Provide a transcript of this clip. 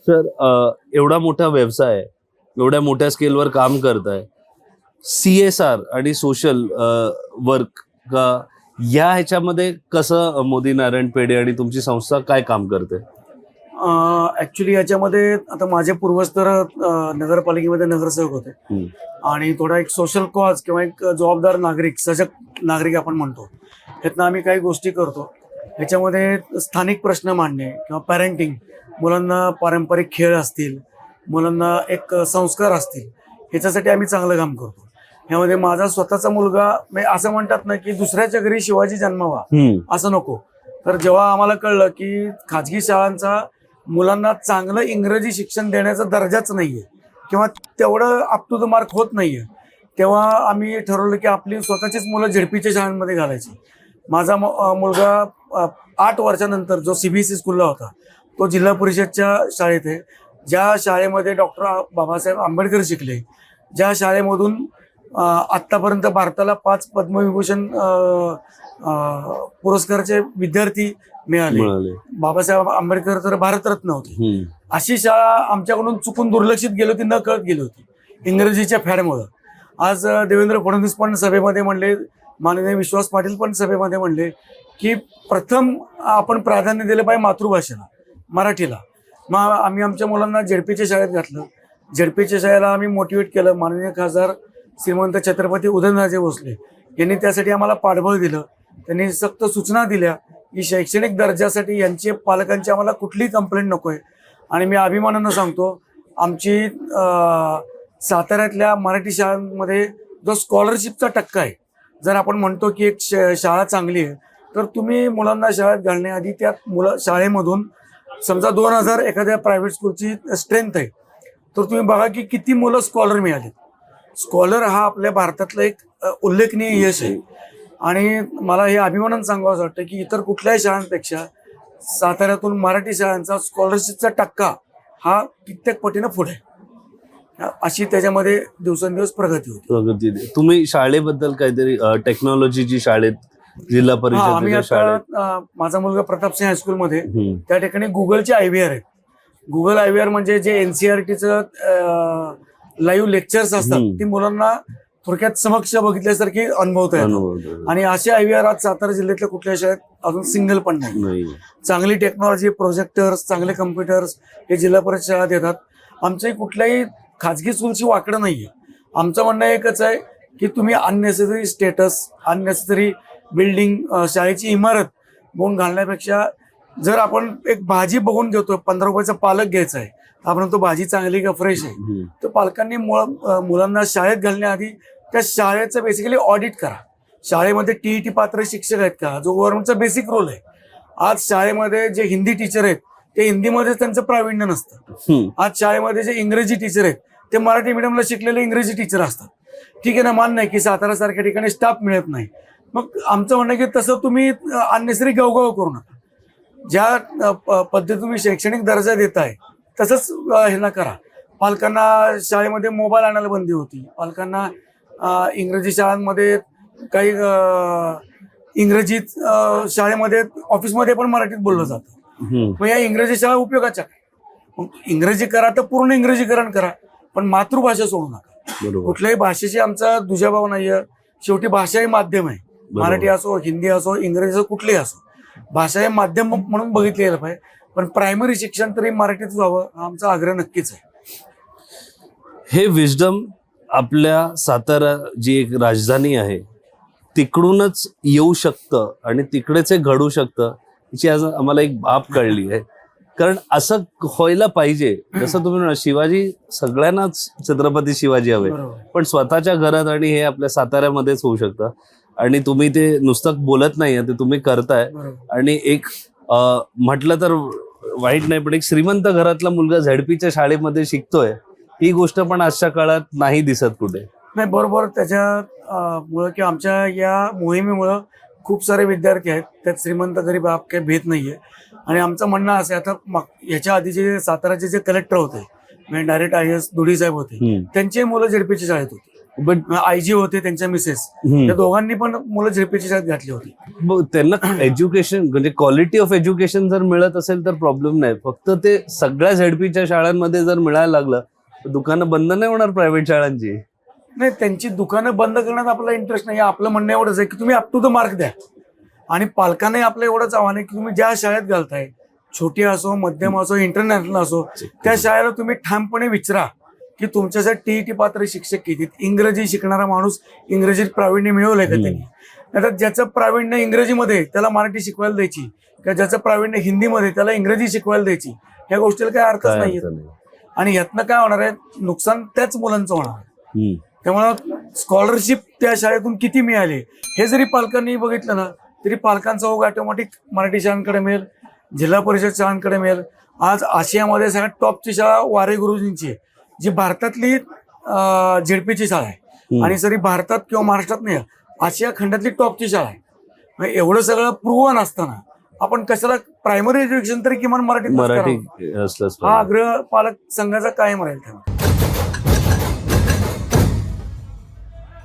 Sir, एवढा मोठा व्यवसाय आहे, एवढ्या मोठ्या स्केलवर काम करताय, CSR आणि सोशल वर्क का या ह्याच्यामध्ये कसं मोदी नारायण पेढे आणि तुमची संस्था काय काम करते? ऍक्च्युली याच्यामध्ये आता माझे पूर्वज तर नगरपालिकेमध्ये नगरसेवक होते आणि थोडा एक सोशल कॉज किंवा एक जबाबदार नागरिक, सजग नागरिक आपण म्हणतो, ह्यातनं आम्ही काही गोष्टी करतो. ह्याच्यामध्ये स्थानिक प्रश्न मांडणे किंवा पॅरेंटिंग, मुलांना पारंपरिक खेळ असतील, मुलांना एक संस्कार असतील, ह्याच्यासाठी आम्ही चांगलं काम करतो. ह्यामध्ये माझा स्वतःचा मुलगा, म्हणजे असं म्हणतात ना की दुसऱ्याच्या घरी शिवाजी जन्मावा, असं नको. तर जेव्हा आम्हाला कळलं की खाजगी शाळांचा मुलांना चांगलं इंग्रजी शिक्षण देण्याचा दर्जाच नाहीये किंवा तेवढं अप टू द मार्क होत नाहीये, तेव्हा आम्ही ठरवलं की आपली स्वतःचीच मुलं झेडपीच्या शाळांमध्ये घालायची. माझा मुलगा 8 वर्षानंतर जो CBSE स्कूलला होता तो जिल्हा परिषदच्या शाळेत आहे, ज्या शाळेमध्ये डॉक्टर बाबासाहेब आंबेडकर शिकले, ज्या शाळेमधून आत्तापर्यंत भारताला 5 पद्मविभूषण पुरस्काराचे विद्यार्थी मिळाले. बाबासाहेब आंबेडकर तर भारतरत्न होते. अशी शाळा आमच्याकडून चुकून दुर्लक्षित गेली होती, न कळत गेली होती इंग्रजीच्या फॅडमुळं. आज देवेंद्र फडणवीस पण सभेमध्ये म्हणले, माननीय विश्वास पाटील पण सभेमध्ये म्हणले की प्रथम आपण प्राधान्य दिलं पाहिजे मातृभाषेला, मराठीला. मग आम्ही आमच्या मुलांना झेडपीच्या शाळेत घातलं. झेडपीच्या शाळेला आम्ही मोटिवेट केलं. माननीय खासदार श्रीमंत छत्रपती उदयनराजे भोसले यांनी त्यासाठी आम्हाला पाठबळ दिलं. त्यांनी सक्त सूचना दिल्या की शैक्षणिक दर्जासाठी यांचे पालकांची आम्हाला कुठलीही कंप्लेंट नको आहे. आणि मी अभिमानानं सांगतो, आमची साताऱ्यातल्या मराठी शाळांमध्ये जो स्कॉलरशिपचा टक्का आहे, जर आपण म्हणतो की एक शाळा चांगली आहे, तर तुम्ही मुलांना शाळेत घालण्याआधी त्या शाळेमधून समजा 2000 एखाद्या प्रायव्हेट स्कूलची स्ट्रेंथ आहे, तर तुम्ही बघा की किती मुलं स्कॉलर मिळाले. स्कॉलर हा आपल्या भारतातला एक उल्लेखनीय यश आहे. आणि मला हे अभिमानानं सांगावं वाटतं की इतर कुठल्याही शाळांपेक्षा साताऱ्यातून मराठी शाळांचा स्कॉलरशिपचा टक्का हा कित्येक पटीनं पुढे आहे. अशी त्याच्यामध्ये दिवसेंदिवस प्रगती होती. तुम्ही शाळेबद्दल काहीतरी टेक्नॉलॉजीची शाळेत जिल्हा परिषद शाळेत, माझा मुलगा प्रतापसिंह हायस्कूलमध्ये त्या ठिकाणी गुगलचे IVR आहेत. गुगल IVR म्हणजे जे NCERTचं लाईव्ह लेक्चर्स असतात, ती मुलांना थोडक्यात समक्ष बघितल्यासारखी अनुभवता येतात. आणि असे IVR आज सातारा जिल्ह्यातल्या कुठल्या शाळेत अजून सिंगल पण नाही. चांगली टेक्नॉलॉजी, प्रोजेक्टर्स, चांगले कम्प्युटर्स हे जिल्हा परिषद शाळा देतात. आमची कुठल्याही खाजगी स्कूलची वाकडं नाहीये. आमचं म्हणणं एकच आहे की तुम्ही अननेसेसरी स्टेटस, अननेसेसरी बिल्डिंग, शाळेची इमारत बघून घालण्यापेक्षा जर आपण एक भाजी बघून घेतो, 15 रुपयाचा पालक घ्यायचा आहे, आपण तो भाजी चांगली का फ्रेश आहे, तर पालकांनी मुलांना शाळेत घालण्याआधी त्या शाळेचं बेसिकली ऑडिट करा. शाळेमध्ये TET पात्र शिक्षक आहेत का, जो गव्हर्नमेंटचा बेसिक रोल आहे. आज शाळेमध्ये जे हिंदी टीचर आहेत ते हिंदीमध्ये त्यांचं प्रावीण्य नसतं. आज शाळेमध्ये जे इंग्रजी टीचर आहेत ते मराठी मीडियमला शिकलेले इंग्रजी टीचर असतात. ठीक आहे ना, मान्य आहे की सातारा सारख्या ठिकाणी स्टाफ मिळत नाही. मग आमचं म्हणणं की तसं तुम्ही अननेसरी गवगव करू नका. ज्या पद्धती तुम्ही शैक्षणिक दर्जा देताय तसंच ह्याला करा. पालकांना शाळेमध्ये मोबाईल आणायला बंदी होती. पालकांना इंग्रजी शाळांमध्ये काही इंग्रजीत शाळेमध्ये, ऑफिसमध्ये पण मराठीत बोललं जातं. मग या इंग्रजी शाळा उपयोगाच्या काय? मग इंग्रजी करा तर पूर्ण इंग्रजीकरण करा, पण मातृभाषा सोडू नका. कुठल्याही भाषेची आमचा दुजाभाव नाहीये. शेवटी भाषा हे माध्यम आहे. मराठी असो, हिंदी असो, इंग्रजी असो, कुठलेही असो, भाषा हे माध्यम म्हणून बघितले गेलं पाहिजे. पण प्रायमरी शिक्षण तरी मराठीत व्हावं हा आमचा आग्रह नक्कीच आहे. हे विजडम आपल्या सातारा जी एक राजधानी आहे तिकडूनच येऊ शकतं आणि तिकडेच घडू शकतं याची आज आम्हाला एक बाब कळली आहे. कारण असं व्हायला पाहिजे. जसं तुम्ही म्हणा, शिवाजी सगळ्यांनाच छत्रपती शिवाजी हवे, पण स्वतःच्या घरात आणि हे आपल्या साताऱ्यामध्येच होऊ शकतं. आणि तुम्ही ते नुसतं बोलत नाही, ते तुम्ही करताय. आणि एक म्हटलं तर वाईट नाही, पण एक श्रीमंत घरातला मुलगा झेडपीच्या शाळेमध्ये शिकतोय, ही गोष्ट पण आजच्या काळात नाही दिसत कुठे. नाही, बरोबर. त्याच्यामुळं किंवा आमच्या या मोहिमेमुळं खूप सारे विद्यार्थी आहेत, त्यात श्रीमंत गरीब हा काही भेद नाहीये. आणि आमचं म्हणणं असं आहे, आता याच्या आधी जे साताराचे जे कलेक्टर होते, म्हणजे डायरेक्ट IAS धुडी साहेब होते, त्यांचे मुलं झेडपीच्या शाळेत होते. बट आयजी होते त्यांच्या मिसेस, त्या दोघांनी पण मुलं झेडपीच्या शाळेत घातली होती. त्यांना एज्युकेशन म्हणजे क्वालिटी ऑफ एज्युकेशन जर मिळत असेल तर प्रॉब्लेम नाही. फक्त ते सगळ्या झेडपीच्या शाळांमध्ये जर मिळायला लागलं तर दुकानं बंद नाही होणार प्रायव्हेट शाळांची. नाही, त्यांची दुकानं बंद करण्यात आपला इंटरेस्ट नाही. आपलं म्हणणं एवढंच आहे की तुम्ही अप टू द मार्क द्या. आणि पालकांनाही आपलं एवढंच आव्हान आहे की तुम्ही ज्या शाळेत घालताय, छोटी असो, मध्यम असो, इंटरनॅशनल असो, त्या शाळेला तुम्ही ठामपणे विचारा की तुमच्यासाठी टीईटी पात्र शिक्षक किती. इंग्रजी शिकणारा माणूस इंग्रजीत प्रावीण्य मिळवलंय का त्यांनी? नाहीतर ज्याचं प्रावीण्य इंग्रजीमध्ये त्याला मराठी शिकवायला द्यायची, किंवा ज्याचं प्रावीण्य हिंदीमध्ये त्याला इंग्रजी शिकवायला द्यायची. ह्या गोष्टीला काही अर्थच नाहीये. आणि यातनं काय होणार आहे, नुकसान त्याच मुलांचं होणार आहे. त्यामुळं स्कॉलरशिप त्या शाळेतून किती मिळाले हे जरी पालकांनी बघितलं ना, तरी पालकांचा ओघ ऑटोमॅटिक मराठी शाळांकडे मिळेल, जिल्हा परिषद शाळांकडे मिळेल. आज आशियामध्ये सगळ्यात टॉपची शाळा वारे गुरुजींची आहे, जी भारतातली झेडपीची शाळा आहे. आणि जरी भारतात किंवा महाराष्ट्रात नाही, आशिया खंडातली टॉपची शाळा आहे. एवढं सगळं प्रूव्हन असताना आपण कशाला प्रायमरी एज्युकेशन तरी किमान मराठी असलंच हा आग्रह पालक संघाचा कायम राहील.